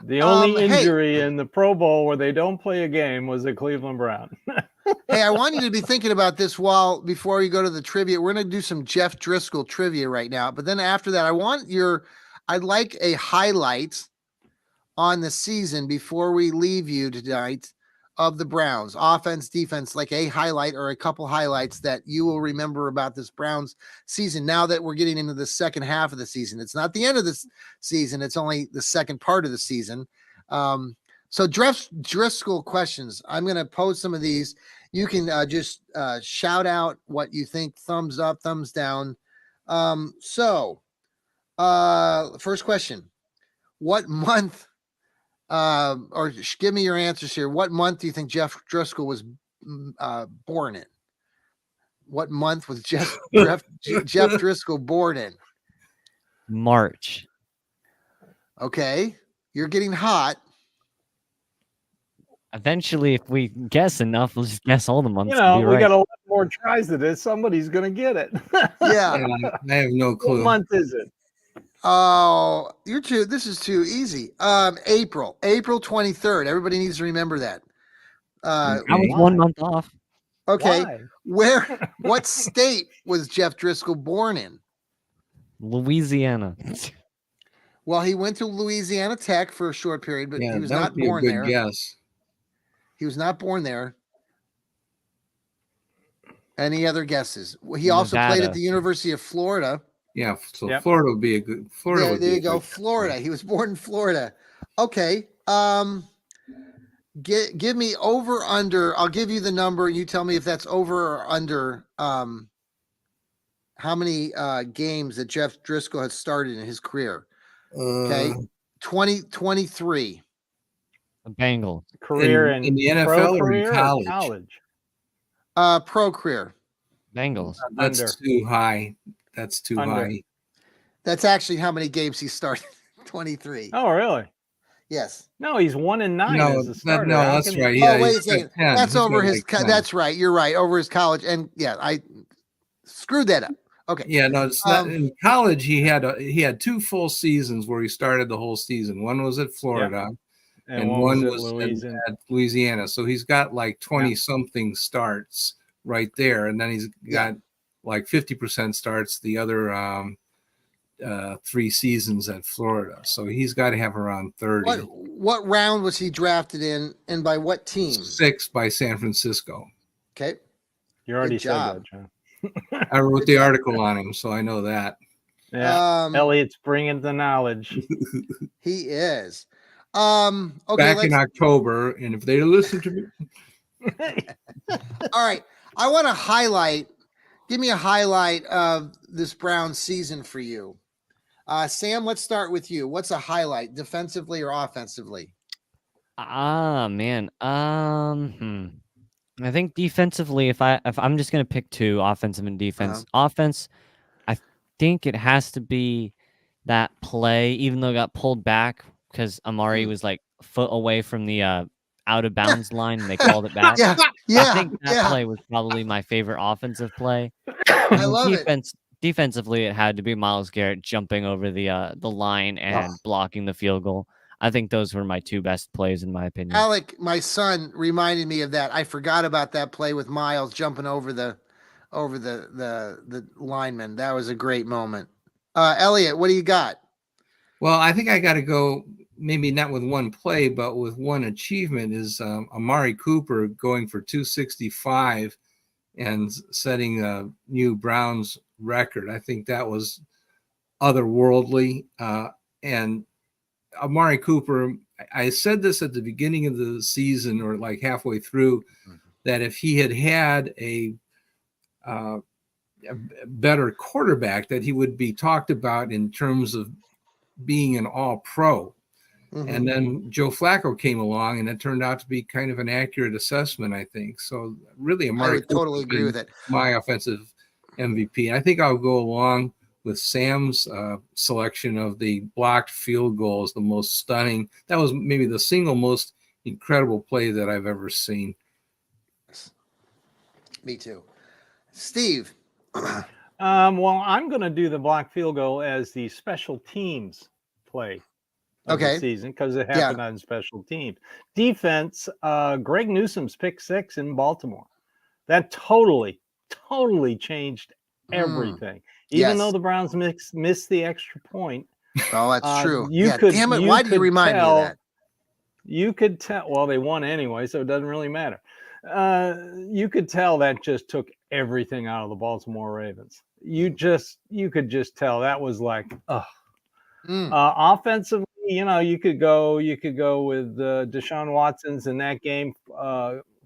The only injury in the Pro Bowl where they don't play a game was a Cleveland Brown. Hey, I want you to be thinking about this before you go to the trivia. We're going to do some Jeff Driskel trivia right now. But then after that, I'd like a highlight on the season before we leave you tonight of the Browns, offense, defense, a highlight or a couple highlights that you will remember about this Browns season. Now that we're getting into the second half of the season, it's not the end of this season. It's only the second part of the season. So Driskel questions. I'm going to pose some of these. You can just shout out what you think. Thumbs up, thumbs down. First question. What month, or give me your answers here. What month do you think Jeff Driskel was born in? What month was Jeff Driskel born in? March. Okay. You're getting hot. Eventually, if we guess enough, we'll just guess all the months. We got a lot more tries to this. Somebody's going to get it. Yeah. I have no clue. What month is it? Oh, this is too easy. April 23rd. Everybody needs to remember that. I was 1 month off. Okay. What state was Jeff Driskel born in? Louisiana. Well, he went to Louisiana Tech for a short period, but he was not born there. Guess. He was not born there. Any other guesses? He also played at the University of Florida. Yeah, so Florida would be a good. Florida. There you go, Florida. He was born in Florida. Okay. Give me over under. I'll give you the number. You tell me if that's over or under. How many games that Jeff Driskel has started in his career? Okay, 23. Bengals career in the NFL or in college? Pro career. Bengals. That's too high. That's too high. That's actually how many games he started. 23. Oh, really? Yes. No, he's 1-9 no, as a starter. No, that's right. Yeah, wait a second. That's over his. That's right. You're right. Over his college, and I screwed that up. Okay. Yeah, no, it's not. In college, he had 2 full seasons where he started the whole season. One was at Florida, and one was at Louisiana. So he's got like 20 something starts right there, and then he's got like 50% starts the other 3 seasons at Florida. So he's got to have around 30. What round was he drafted in, and by what team? 6 by San Francisco. Okay, you already said that, John. I wrote the article on him, so I know that. Yeah, Elliot's bringing the knowledge. He is. Okay, back in October, and if they listen to me. All right, I want to highlight. Give me a highlight of this Browns season for you, Sam. Let's start with you. What's a highlight, defensively or offensively? Man. I think defensively, if I'm just gonna pick 2, offensive and defense. Offense, I think it has to be that play, even though it got pulled back because Amari was like a foot away from the out of bounds line and they called it back. Yeah. I think that play was probably my favorite offensive play. I love it. Defensively, it had to be Myles Garrett jumping over the line and blocking the field goal. I think those were my 2 best plays, in my opinion. Alec, my son, reminded me of that. I forgot about that play with Myles jumping over the lineman. That was a great moment. Elliot, what do you got? Well, I think I got to go maybe not with one play, but with one achievement is Amari Cooper going for 265 and setting a new Browns record. I think that was otherworldly. And Amari Cooper, I said this at the beginning of the season or like halfway through, that if he had a better quarterback, that he would be talked about in terms of being an all-pro. And then Joe Flacco came along, and it turned out to be kind of an accurate assessment, I think. So really, Amari I would totally agree with it. My offensive MVP. I think I'll go along with Sam's selection of the blocked field goal as the most stunning. That was maybe the single most incredible play that I've ever seen. Me too. Steve. Well, I'm going to do the blocked field goal as the special teams play of the season because it happened on special teams. Defense, Greg Newsom's pick 6 in Baltimore. That totally changed everything. Even though the Browns missed the extra point. Oh, that's true. Damn it. Why did you remind me of that? You could tell. Well, they won anyway, so it doesn't really matter. You could tell that just took everything out of the Baltimore Ravens. You could just tell that was like, offensively, you could go with Deshaun Watson's in that game,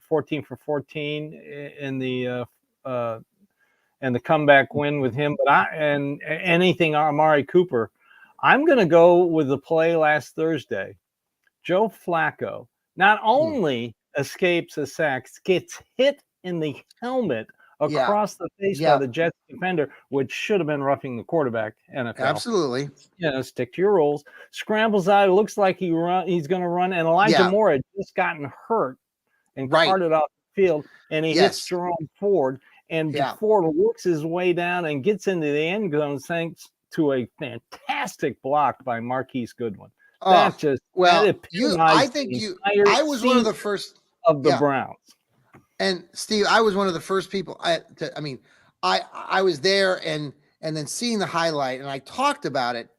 14 for 14 in the and the comeback win with him. But anything Amari Cooper, I'm going to go with the play last Thursday. Joe Flacco not only escapes a sack, gets hit in the helmet across the face by the Jets defender, which should have been roughing the quarterback. NFL. Absolutely. Stick to your rules. Scrambles out. It looks like he's going to run. And Elijah Moore had just gotten hurt and carted off the field, and he hits Jerome Ford. And Ford works his way down and gets into the end zone thanks to a fantastic block by Marquise Goodwin. I think I was one of the first of the Browns. And Steve, I was one of the first people. I was there and then seeing the highlight, and I talked about it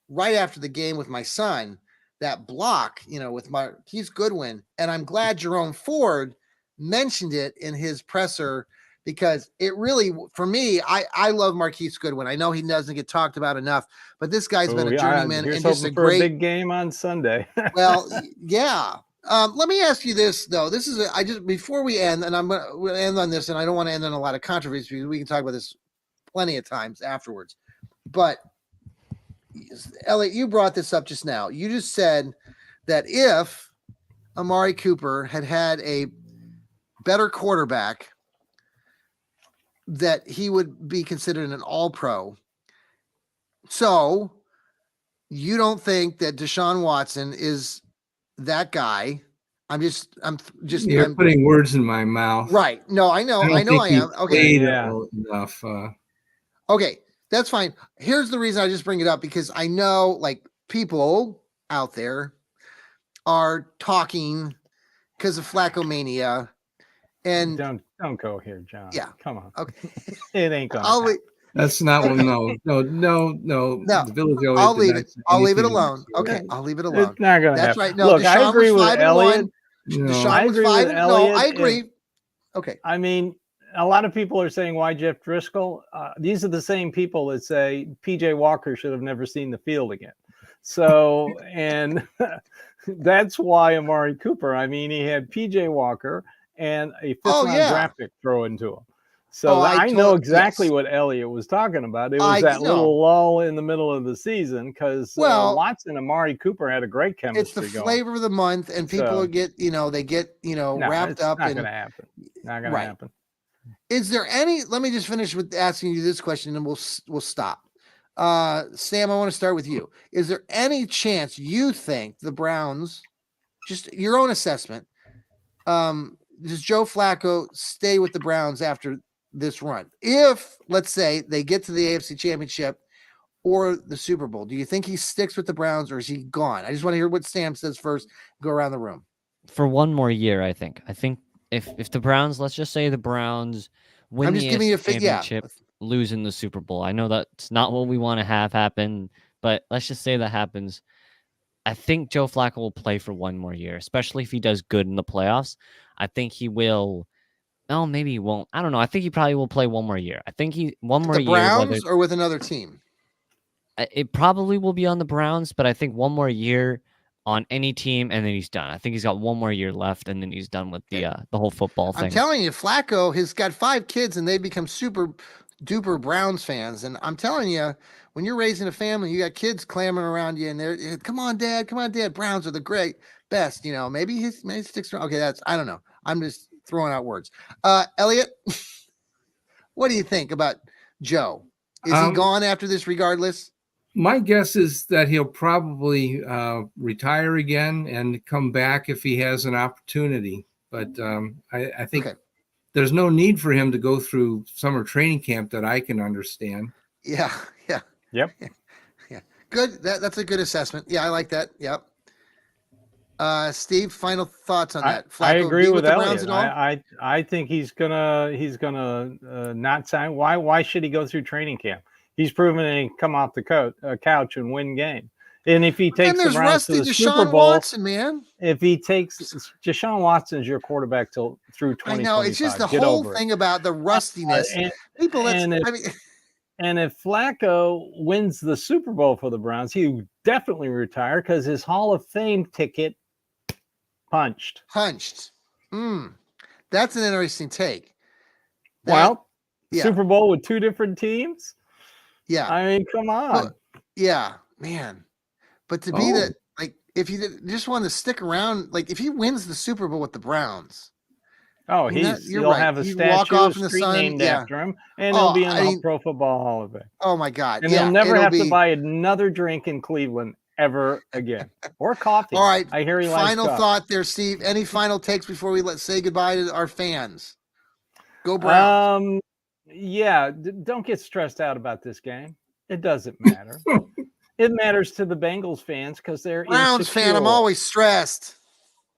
right after the game with my son. That block, with Marquise Goodwin, and I'm glad Jerome Ford mentioned it in his presser because it really, for me, I love Marquise Goodwin. I know he doesn't get talked about enough, but this guy's been a journeyman and just a great big game on Sunday. Well, yeah. Let me ask you this though. This is before we end, and I'm going to end on this, and I don't want to end on a lot of controversy because we can talk about this plenty of times afterwards. But Elliot, you brought this up just now. You just said that if Amari Cooper had a better quarterback, that he would be considered an all-pro. So you don't think that Deshaun Watson is that guy? I'm putting words in my mouth. Right. No, I know I am. Okay. Enough. Okay. That's fine. Here's the reason I just bring it up, because I know like people out there are talking because of Flacco-mania. And don't go here, John. Yeah. Come on. Okay. It ain't gonna. That's not one. No. The Village I'll leave it. I'll leave it alone. Okay. I'll leave it alone. It's not gonna That's happen. right. No, look, Deshaun I agree was with Elliot. Deshaun was 5. No, I agree. Okay. I mean, a lot of people are saying, why Jeff Driskel? These are the same people that say PJ Walker should have never seen the field again. So, and that's why Amari Cooper. I mean, he had PJ Walker and a fifth-round draft pick thrown into him. So I know exactly what Elliot was talking about. It was that little lull in the middle of the season because Watson and Amari Cooper had a great chemistry. It's the flavor of the month, and people get wrapped up. Not going to happen. Not going to happen. Is there any? Let me just finish with asking you this question, and we'll stop. Sam, I want to start with you. Is there any chance you think the Browns, just your own assessment, does Joe Flacco stay with the Browns after this run? If, let's say, they get to the AFC Championship or the Super Bowl, do you think he sticks with the Browns or is he gone? I just want to hear what Sam says first. Go around the room. For one more year, I think. I think if the Browns, let's just say the Browns win the AFC Championship, lose in the Super Bowl. I know that's not what we want to have happen, but let's just say that happens. I think Joe Flacco will play for one more year, especially if he does good in the playoffs. I think he will. No, maybe he won't. I don't know. I think he probably will play one more year. I think one more year. The Browns or with another team? It probably will be on the Browns, but I think one more year on any team, and then he's done. I think he's got one more year left, and then he's done with the whole football thing. I'm telling you, Flacco has got 5 kids, and they become super duper Browns fans. And I'm telling you, when you're raising a family, you got kids clamoring around you, and they're, come on, Dad. Browns are the best. Maybe he sticks around. Okay, I don't know. I'm just throwing out words. Elliot, what do you think about Joe? Is he gone after this regardless? My guess is that he'll probably retire again and come back if he has an opportunity. But I think there's no need for him to go through summer training camp that I can understand. Yeah. Yep. Yeah. Good. That's a good assessment. Yeah, I like that. Yep. Steve, final thoughts on that? Flacco, I agree with Elliot. I think he's gonna not sign. Why should he go through training camp? He's proven that he can come off the couch and win game. And if he takes the Browns to the Super Bowl, Watson, man. If he takes Deshaun Watson's your quarterback through 2025. I know it's just the whole thing about the rustiness. And if Flacco wins the Super Bowl for the Browns, he would definitely retire because his Hall of Fame ticket punched. That's an interesting take. Super Bowl with 2 different teams? Yeah. I mean, come on. Well, yeah, man. But to be that, like, if you just want to stick around, like, if he wins the Super Bowl with the Browns. He'll have a statue of street named after him, and he'll be in the Pro Football Hall of Fame. Oh my God! And he'll never have to buy another drink in Cleveland ever again, or coffee. All right, I hear he likes final coffee. thought there, Steve. Any final takes before we say goodbye to our fans? Go Browns. Don't get stressed out about this game. It doesn't matter. It matters to the Bengals fans because they're Browns insecure. fan. I'm always stressed.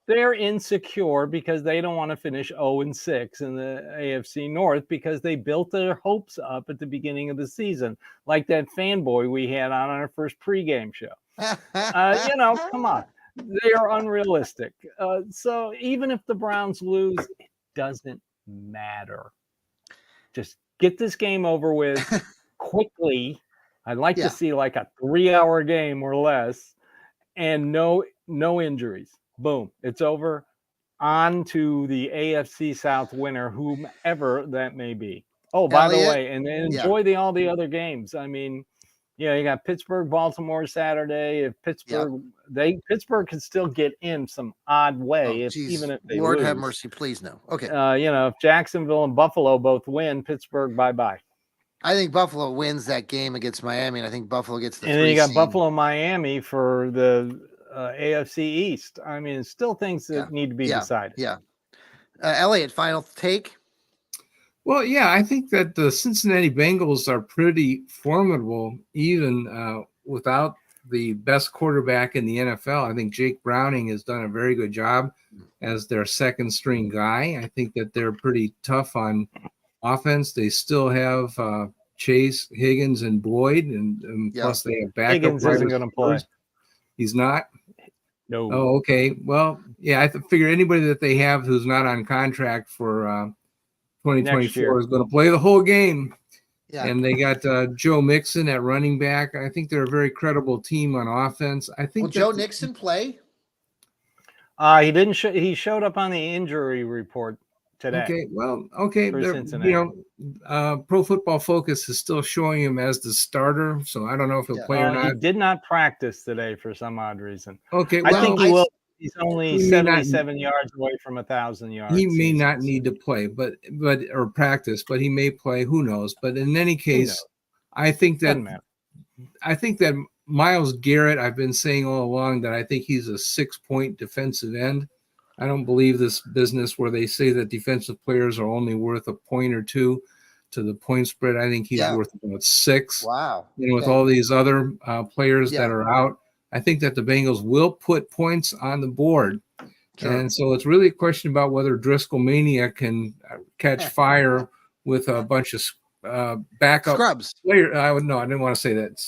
They're insecure because they don't want to finish 0-6 in the AFC North because they built their hopes up at the beginning of the season, like that fanboy we had on our first pregame show. Come on. They are unrealistic. So even if the Browns lose, it doesn't matter. Just get this game over with quickly. I'd like to see like a 3-hour game or less and no injuries. Boom, it's over. On to the AFC South winner, whomever that may be. Oh, by the way, and enjoy all the other games. I mean, you got Pittsburgh, Baltimore Saturday. If Pittsburgh, Pittsburgh can still get in some odd way, even if they Lord lose. have mercy, please no. Okay. If Jacksonville and Buffalo both win, Pittsburgh, bye-bye. I think Buffalo wins that game against Miami, and I think Buffalo gets the. And then you got Buffalo, Miami for the AFC East. I mean, still things that need to be decided. Yeah. Elliot, final take? Well, I think that the Cincinnati Bengals are pretty formidable, even without the best quarterback in the NFL. I think Jake Browning has done a very good job as their second string guy. I think that they're pretty tough on offense. They still have Chase, Higgins, and Boyd, and plus they have backup. Higgins isn't going to play. He's not? No. Oh, okay. Well, I figure anybody that they have who's not on contract for 2024 is going to play the whole game. Yeah. And they got Joe Mixon at running back. I think they're a very credible team on offense. I think. Will Joe Mixon play? He didn't. He showed up on the injury report today. Okay. Well, okay. Pro Football Focus is still showing him as the starter, so I don't know if he'll play or not. He did not practice today for some odd reason. Okay. Well, I think he will. He's only 77 yards away from 1,000 yards. He may not need to play, or practice, but he may play. Who knows? But in any case, I think that Myles Garrett. I've been saying all along that I think he's a 6-point defensive end. I don't believe this business where they say that defensive players are only worth a point or two to the point spread. I think he's worth about 6. Wow! And with all these other players that are out. I think that the Bengals will put points on the board. Sure. And so it's really a question about whether Driskel Mania can catch fire with a bunch of backup scrubs. Players. I didn't want to say that.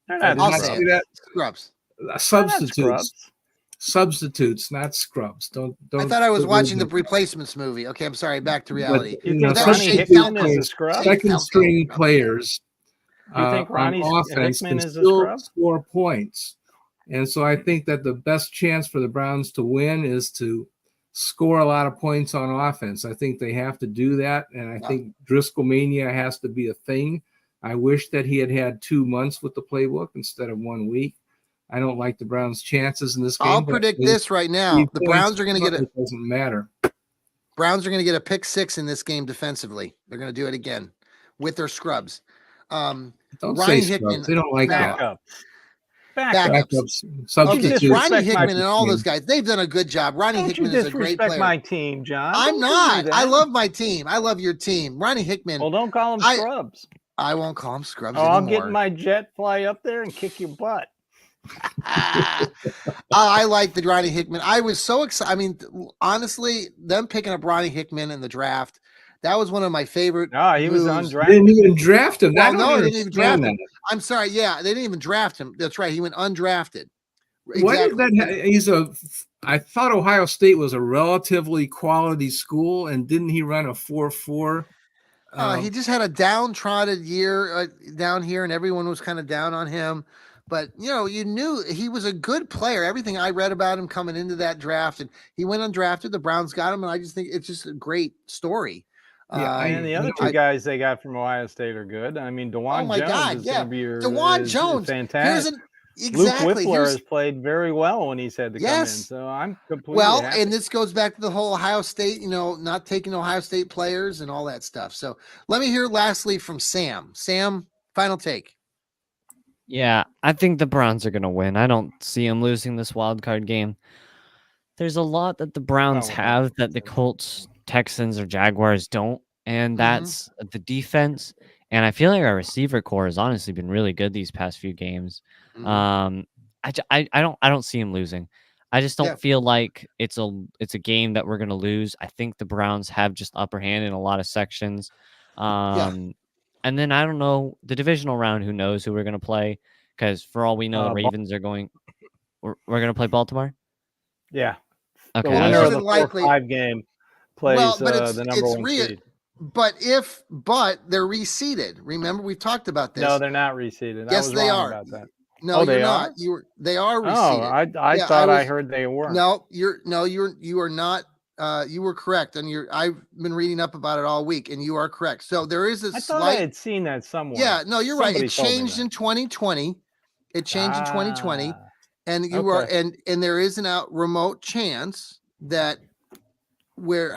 I'll say that. Scrubs. Substitutes, not scrubs. Don't. I thought I was watching the Replacements movie. Okay, I'm sorry. Back to reality. Second string players. You think Ronnie offense Hickman can is a still scrub? Score points. And so I think that the best chance for the Browns to win is to score a lot of points on offense. I think they have to do that. And I think Driskel Mania has to be a thing. I wish that he had 2 months with the playbook instead of 1 week. I don't like the Browns' chances in this game. I'll predict this right now. The Browns are going to get it doesn't matter. Browns are going to get a pick 6 in this game defensively. They're going to do it again with their scrubs. Don't say Hickman. They don't like that. Backups. Substitutes. Ronnie Hickman and all those guys, they've done a good job. Ronnie Hickman is a great player. My team, John. I'm not. I love my team. I love your team. Ronnie Hickman. Well, don't call them scrubs. I won't call them scrubs anymore. I'll get my jet, fly up there, and kick your butt. I like the Ronnie Hickman. I was so excited. I mean, honestly, them picking up Ronnie Hickman in the draft, that was one of my favorite. No, he was undrafted. They didn't even draft him. Well, no, they didn't even draft him. I'm sorry. Yeah, they didn't even draft him. That's right. He went undrafted. Exactly. Why did that? I thought Ohio State was a relatively quality school, and didn't he run a 4.4? He just had a downtrodden year down here, and everyone was kind of down on him. But, you knew he was a good player. Everything I read about him coming into that draft, and he went undrafted. The Browns got him, and I just think it's just a great story. Yeah, and the other two guys they got from Ohio State are good. I mean, DeJuan Jones is going to be DeJuan Jones, fantastic. Exactly. Luke Whippler has played very well when he's had to come in, so I'm completely happy. And this goes back to the whole Ohio State, not taking Ohio State players and all that stuff. So let me hear lastly from Sam. Sam, final take. Yeah, I think the Browns are going to win. I don't see them losing this wild card game. There's a lot that the Browns have that the Colts, Texans, or Jaguars don't, and that's the defense. And I feel like our receiver core has honestly been really good these past few games. I don't see him losing. I just don't feel like it's a game that we're gonna lose. I think the Browns have just upper hand in a lot of sections. And then I don't know the divisional round. Who knows who we're gonna play? Because for all we know, the Ravens are going. We're gonna play Baltimore. Yeah. Okay. The winner of the 4-5 game plays the number one seed. But they're reseeded. Remember, we've talked about this. No, they're not reseeded. Yes, they are. About that. No, you're not. They are reseeded. Oh, I thought I heard they were. No, you are not. You were correct, and I've been reading up about it all week, and you are correct. So there is I thought I had seen that somewhere. Yeah, no, you're right. It changed in 2020. It changed in 2020, and and there is an remote chance that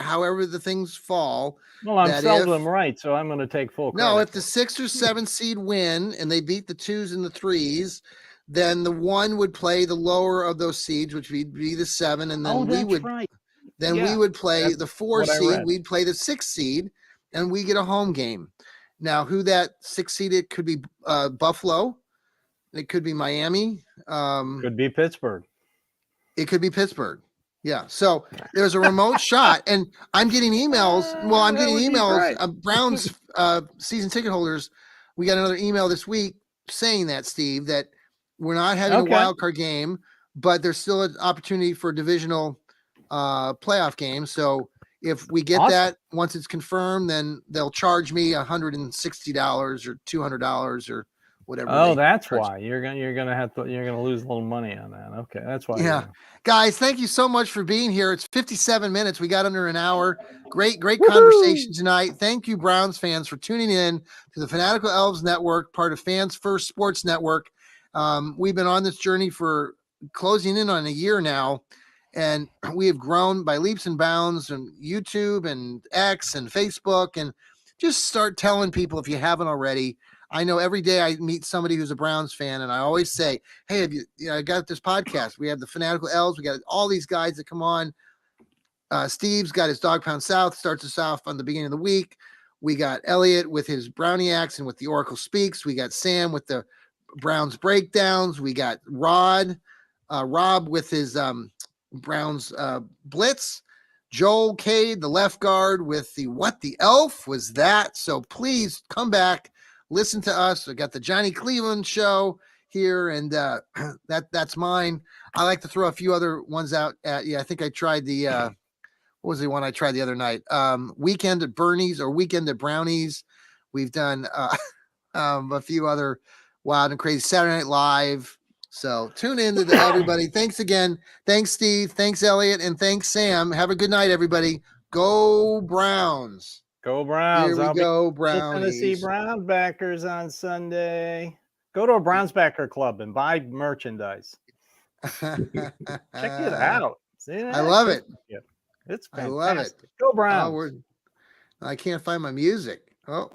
however the things fall. Well, I'm seldom right, so I'm going to take full credit. No, if the 6 or 7 seed win and they beat the 2s and the 3s, then the 1 would play the lower of those seeds, which would be the 7, and then we would play the 4 seed. We'd play the 6 seed, and we get a home game. Now, who that 6 seed? It could be Buffalo. It could be Miami. Could be Pittsburgh. It could be Pittsburgh. Yeah. So there's a remote shot, and I'm getting emails. Well, I'm getting emails. Browns season ticket holders. We got another email this week saying that, Steve, that we're not having a wild card game, but there's still an opportunity for a divisional playoff game. So if we get that, once it's confirmed, then they'll charge me $160 or $200 or whatever. Oh, that's why you're gonna lose a little money on that. Okay, that's why. Yeah, guys, thank you so much for being here. It's 57 minutes. We got under an hour. Great conversation tonight. Thank you, Browns fans, for tuning in to the Fanatical Elfz Network, part of Fans First Sports Network. We've been on this journey for closing in on a year now, and we have grown by leaps and bounds on YouTube and X and Facebook. And just start telling people if you haven't already. I know every day I meet somebody who's a Browns fan, and I always say, hey, have you I got this podcast. We have the Fanatical Elfz. We got all these guys that come on. Steve's got his Dog Pound South, starts us off on the beginning of the week. We got Elliot with his Brownie Acts and with the Oracle Speaks. We got Sam with the Browns breakdowns. We got Rob with his Browns Blitz. Joel Cade, the left guard, with the What the Elf Was That? So please come back. Listen to us. We got the Johnny Cleveland show here, and that's mine. I like to throw a few other ones out at you. I think I tried the what was the one I tried the other night? Weekend at Bernie's or Weekend at Brownies. We've done a few other wild and crazy Saturday Night Live. So tune in to everybody. Thanks again. Thanks, Steve. Thanks, Elliot, and thanks, Sam. Have a good night, everybody. Go Browns. Go Browns. Here we go, Browns. Tennessee Browns backers on Sunday. Go to a Browns backer club and buy merchandise. Check it out. See that? I love it. It's fantastic. I love it. Go Browns. I can't find my music. Oh,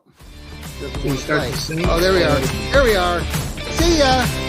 Can we start to sing? Oh, there we are. There we are. See ya.